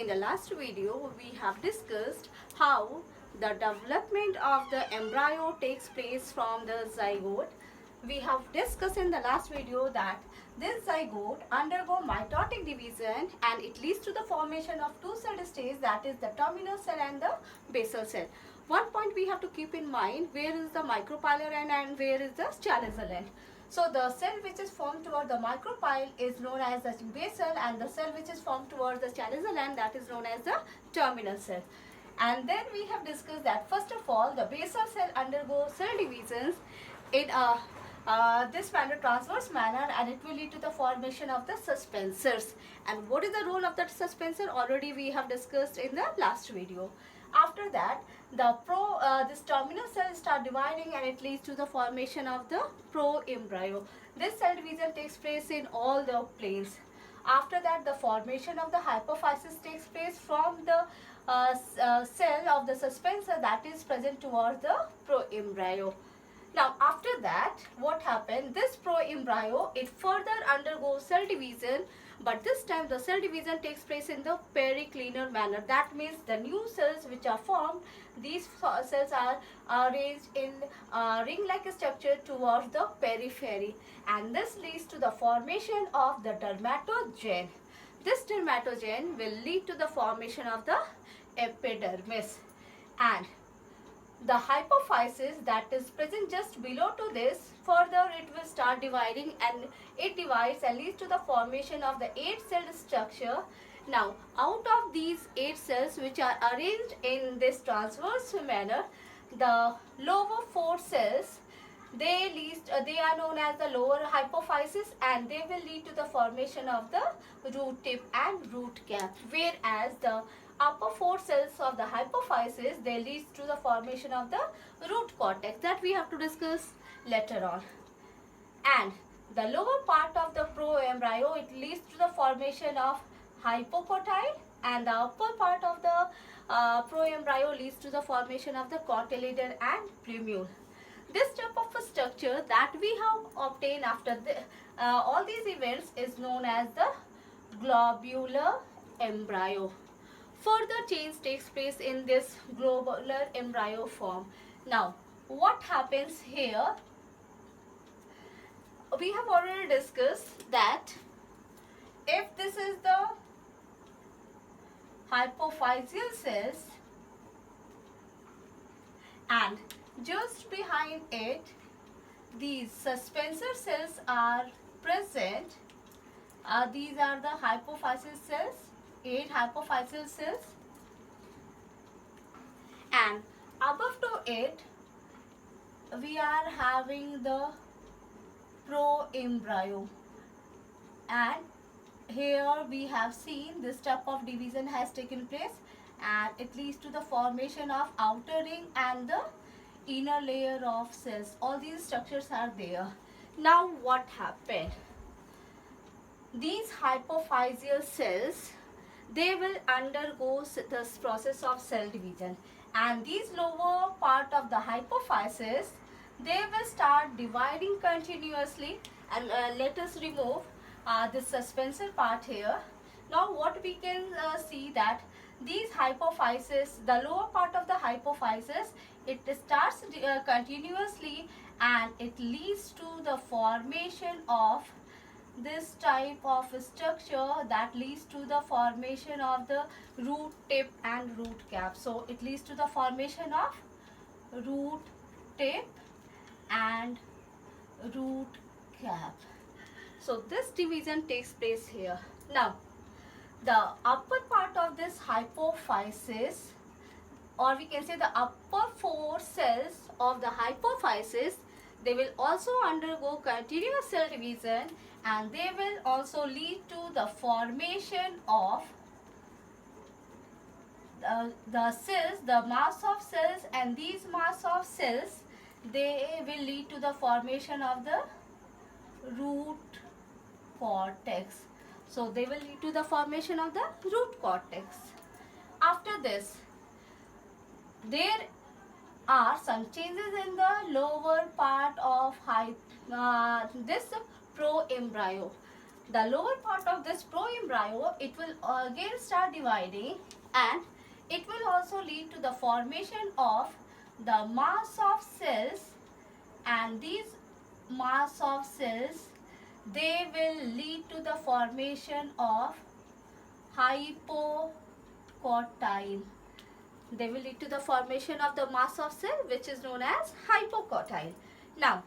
in the last video, we have discussed how the development of the embryo takes place from the zygote. We have discussed in the last video that this zygote undergo mitotic division and it leads to the formation of two cell stages, that is the terminal cell and the basal cell. One point we have to keep in mind, where is the micropyle end and where is the chalazial end. So the cell which is formed toward the micropyle is known as the basal, and the cell which is formed towards the chalazial end, that is known as the terminal cell. And then we have discussed that first of all, the basal cell undergoes cell divisions in this manner, transverse manner, and it will lead to the formation of the suspensors. And what is the role of that suspensor? Already we have discussed in the last video. After that, this terminal cells start dividing and it leads to the formation of the pro-embryo. This cell division takes place in all the planes. After that, the formation of the hypophysis takes place from the cell of the suspensor that is present towards the pro-embryo. Now after that, what happened? This pro-embryo, it further undergoes cell division, but this time the cell division takes place in the periclinial manner. That means the new cells which are formed, these cells are arranged in ring-like structure towards the periphery, and this leads to the formation of the dermatogen. This dermatogen will lead to the formation of the epidermis, and the hypophysis that is present just below to this, further it will start dividing and it divides and leads to the formation of the 8-celled structure. Now out of these 8 cells which are arranged in this transverse manner, the lower 4 cells, they are known as the lower hypophysis, and they will lead to the formation of the root tip and root cap, whereas the upper 4 cells of the hypophysis, they lead to the formation of the root cortex, that we have to discuss later on. And the lower part of the pro-embryo, it leads to the formation of hypocotyle, and the upper part of the pro-embryo leads to the formation of the cotyledon and plumule. This type of a structure that we have obtained after all these events is known as the globular embryo. Further change takes place in this globular embryo form. Now, what happens here? We have already discussed that if this is the hypophyseal cells, and just behind it these suspensor cells are present. These are the hypophyseal cells, 8 hypophyseal cells, and above to it we are having the pro-embryo, and here we have seen this type of division has taken place, and it leads to the formation of outer ring and the inner layer of cells. All these structures are there. Now what happened? These hypophyseal cells, they will undergo this process of cell division, and these lower part of the hypophysis, they will start dividing continuously. And let us remove this suspensor part here. Now what we can see that these hypophysis, the lower part of the hypophysis, it starts continuously, and it leads to the formation of this type of structure that leads to the formation of the root tip and root cap. So it leads to the formation of root tip and root cap. So this division takes place here. Now the upper part of this hypophysis, or we can say the upper 4 cells of the hypophysis, they will also undergo continuous cell division, and they will also lead to the formation of the cells, the mass of cells, and these mass of cells, they will lead to the formation of the root cortex. So they will lead to the formation of the root cortex. After this, there are some changes in the lower part of this pro-embryo. the lower part of this pro-embryo, it will again start dividing, and it will also lead to the formation of the mass of cells, and these mass of cells, they will lead to the formation of hypocotyl. They will lead to the formation of the mass of cell, which is known as hypocotyl. Now,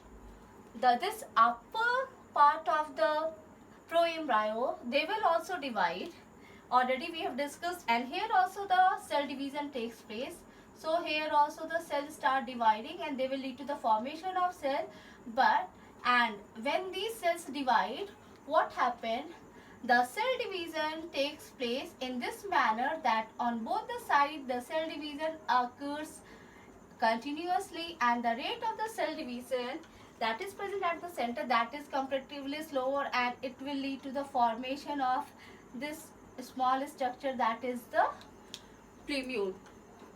this upper part of the pro-embryo, they will also divide. Already we have discussed, and here also the cell division takes place. So here also the cells start dividing and they will lead to the formation of cell. And when these cells divide, what happened? The cell division takes place in this manner that on both the sides the cell division occurs continuously, and the rate of the cell division that is present at the center, that is comparatively slower, and it will lead to the formation of this small structure, that is the plumule.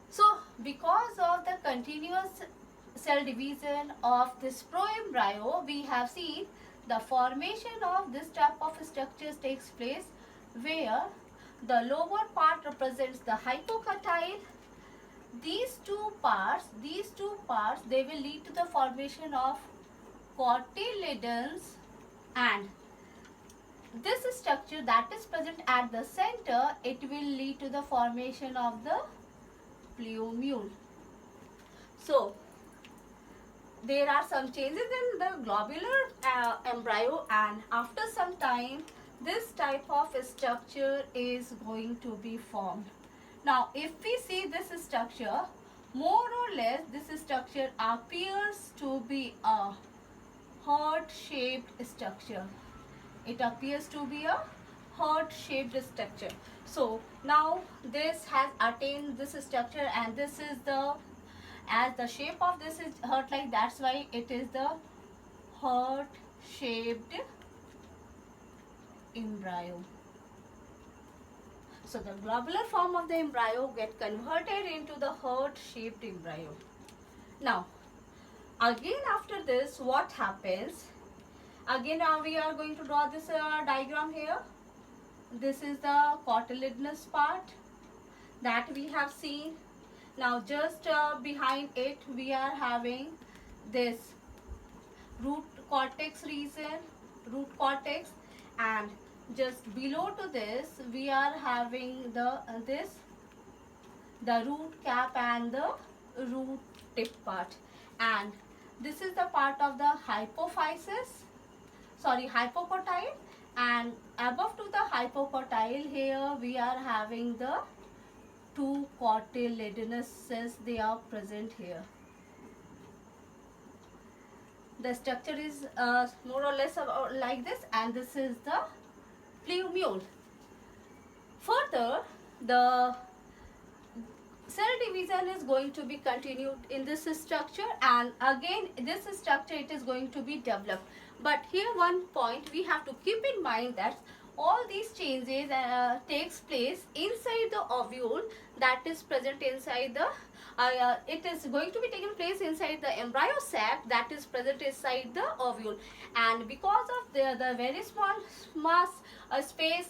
So because of the continuous cell division of this pro-embryo, we have seen the formation of this type of structures takes place, where the lower part represents the hypocotyl. These two parts, they will lead to the formation of cotyledons, and this structure that is present at the center, it will lead to the formation of the plumule. So there are some changes in the globular embryo, and after some time this type of structure is going to be formed. Now if we see this structure, more or less this structure appears to be a heart-shaped structure. It appears to be a heart-shaped structure. So now this has attained this structure, and this is the, as the shape of this is heart-like, that's why it is the heart-shaped embryo. So the globular form of the embryo get converted into the heart-shaped embryo. Now again after this, what happens? Again now we are going to draw this diagram here. This is the cotyledonous part that we have seen. Now just behind it we are having this root cortex region, and just below to this we are having the root cap and the root tip part, and this is the part of the hypocotyl, and above to the hypocotyl here we are having the two cotyledonous cells, they are present here. The structure is more or less like this, and this is the plumule. Further, the cell division is going to be continued in this structure, and again this structure it is going to be developed. But here one point we have to keep in mind, that all these changes takes place inside the ovule that is present inside the it is going to be taking place inside the embryo sac that is present inside the ovule, and because of the very small mass space,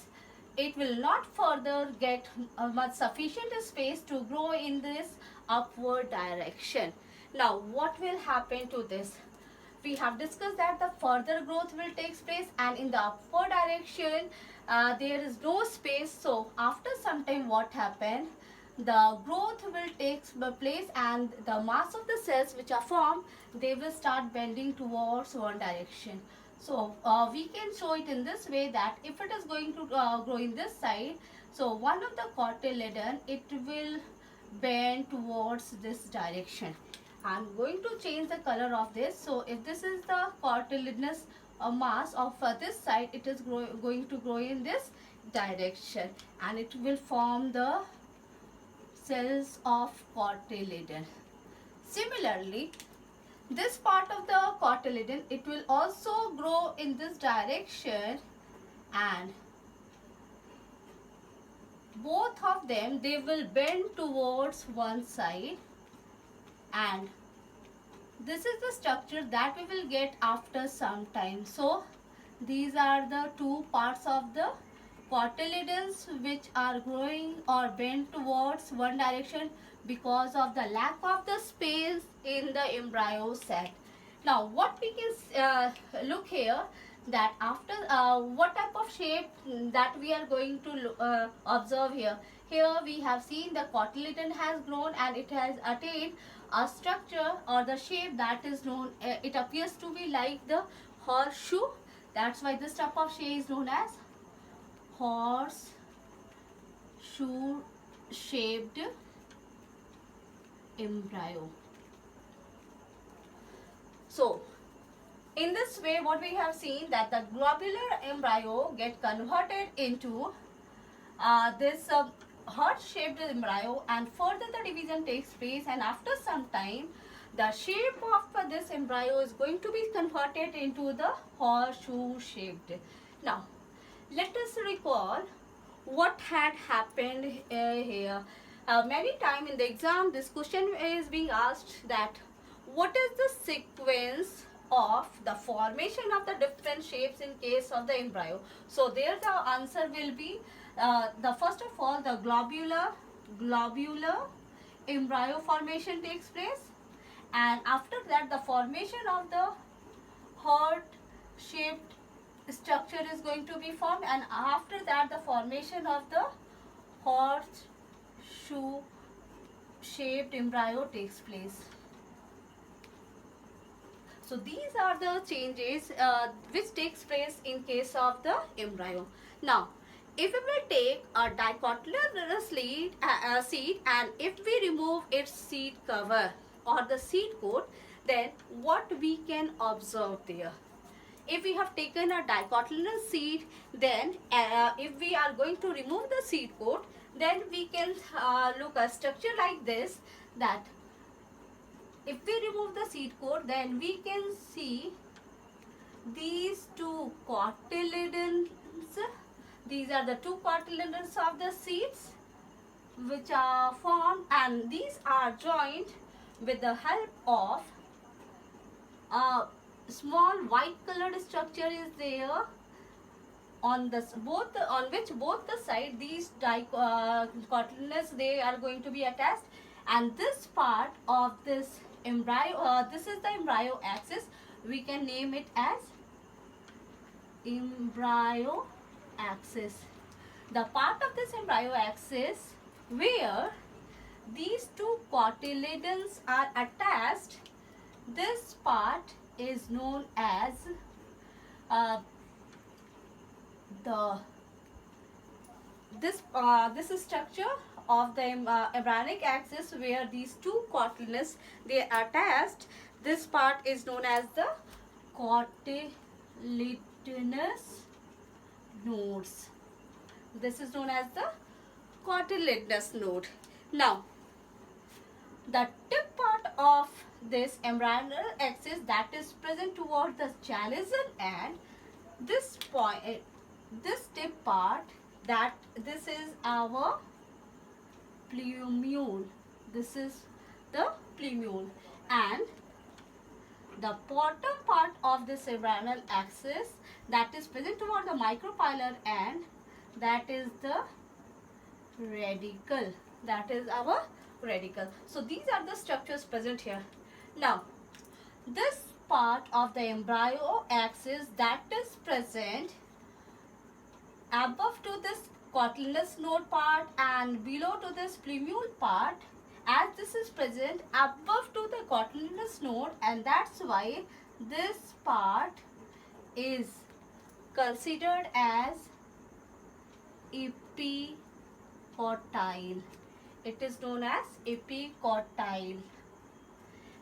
it will not further get much sufficient space to grow in this upward direction. Now what will happen to this? We have discussed that the further growth will take place, and in the upward direction there is no space. So after some time what happened? The growth will take place, and the mass of the cells which are formed, they will start bending towards one direction. So we can show it in this way, that if it is going to grow in this side, so one of the cotyledon, it will bend towards this direction. I'm going to change the color of this. So if this is the cotyledonous mass of this side, it is going to grow in this direction, and it will form the cells of cotyledon. Similarly, this part of the cotyledon, it will also grow in this direction, and both of them, they will bend towards one side, and this is the structure that we will get after some time. So These are the two parts of the cotyledons which are growing or bent towards one direction because of the lack of the space in the embryo sac. Now what we can look here, that after what type of shape that we are going to observe here. Here we have seen the cotyledon has grown and it has attained a structure or the shape that is known, it appears to be like the horseshoe. That's why this type of shape is known as horseshoe shaped embryo. So in this way what we have seen, that the globular embryo get converted into this heart shaped embryo, and further the division takes place, and after some time the shape of this embryo is going to be converted into the horseshoe shaped. Now let us recall what had happened here. Many times in the exam this question is being asked, that what is the sequence of the formation of the different shapes in case of the embryo. So there the answer will be the first of all the globular embryo formation takes place, and after that the formation of the heart shaped structure is going to be formed, and after that the formation of the horseshoe shaped embryo takes place. So these are the changes which takes place in case of the embryo. Now if we will take a dicotyledonous seed and if we remove its seed cover or the seed coat, then what we can observe there? If we have taken a dicotyledonous seed, then if we are going to remove the seed coat, then we can look a structure like this, that if we remove the seed coat, then we can see these two cotyledons. These are the two cotyledons of the seeds which are formed, and these are joined with the help of a small white colored structure is there on this on which both the side these cotyledons they are going to be attached, and this part of this embryo, this is the embryo axis, we can name it as embryo axis. The part of this embryo axis where these two cotyledons are attached, this part is known as this structure of the embryonic axis where these two cotyledons they are attached, this part is known as the cotyledonous nodes. This is known as the cotyledonous node. Now the tip part of this embryonal axis that is present toward the chalazion, and this point, this tip part, that this is our plumule. This is the plumule, and the bottom part of this embryonal axis that is present toward the micropylar end, that is the radicle. That is our radicle. So these are the structures present here. Now this part of the embryo axis that is present above to this cotyledonous node part and below to this plumule part, as this is present above to the cotyledonous node, and that's why this part is considered as epicotyle. It is known as epicotyle.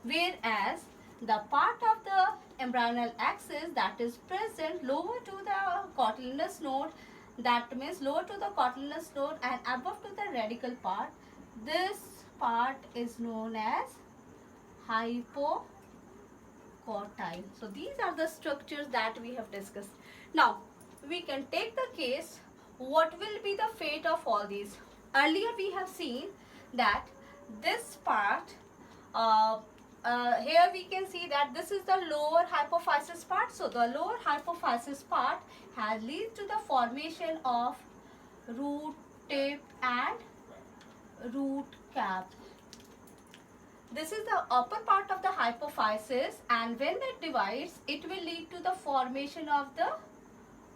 Whereas the part of the embryonal axis that is present lower to the cotyledonous node, that means lower to the cotyledonous node and above to the radical part, this part is known as hypocotyle. So these are the structures that we have discussed. Now we can take the case, what will be the fate of all these? Earlier we have seen that this part here we can see that this is the lower hypophysis part. So the lower hypophysis part has leads to the formation of root tip and root cap. This is the upper part of the hypophysis, and when it divides, it will lead to the formation of the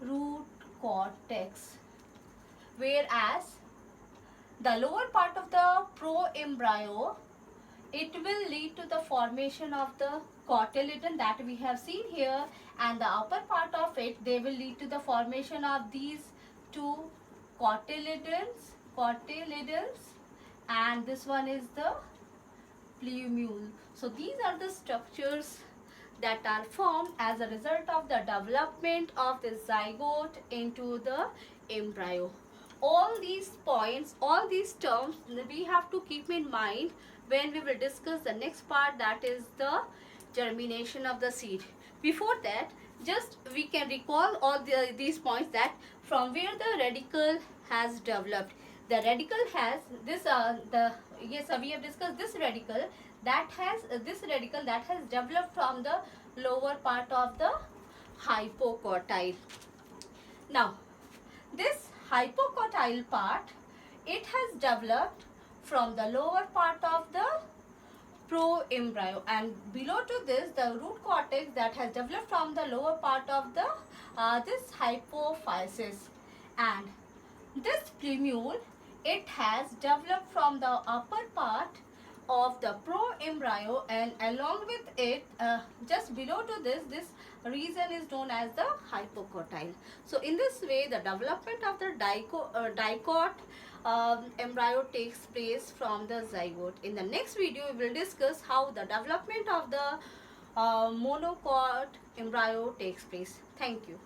root cortex. Whereas the lower part of the pro-embryo, it will lead to the formation of the cotyledon that we have seen here, and the upper part of it, they will lead to the formation of these two cotyledons, and this one is the plumule. So these are the structures that are formed as a result of the development of the zygote into the embryo. All these points, all these terms, we have to keep in mind when we will discuss the next part, that is the germination of the seed. Before that, just we can recall all these points, that from where the radicle has developed. The radicle has this we have discussed this radicle that has developed from the lower part of the hypocotyle. Now this hypocotyle part, it has developed from the lower part of the pro-embryo, and below to this the root cortex that has developed from the lower part of the this hypophysis, and this plumule, it has developed from the upper part of the pro-embryo, and along with it, just below to this region is known as the hypocotyle. So in this way, the development of the dicot embryo takes place from the zygote. In the next video, we will discuss how the development of the monocot embryo takes place. Thank you.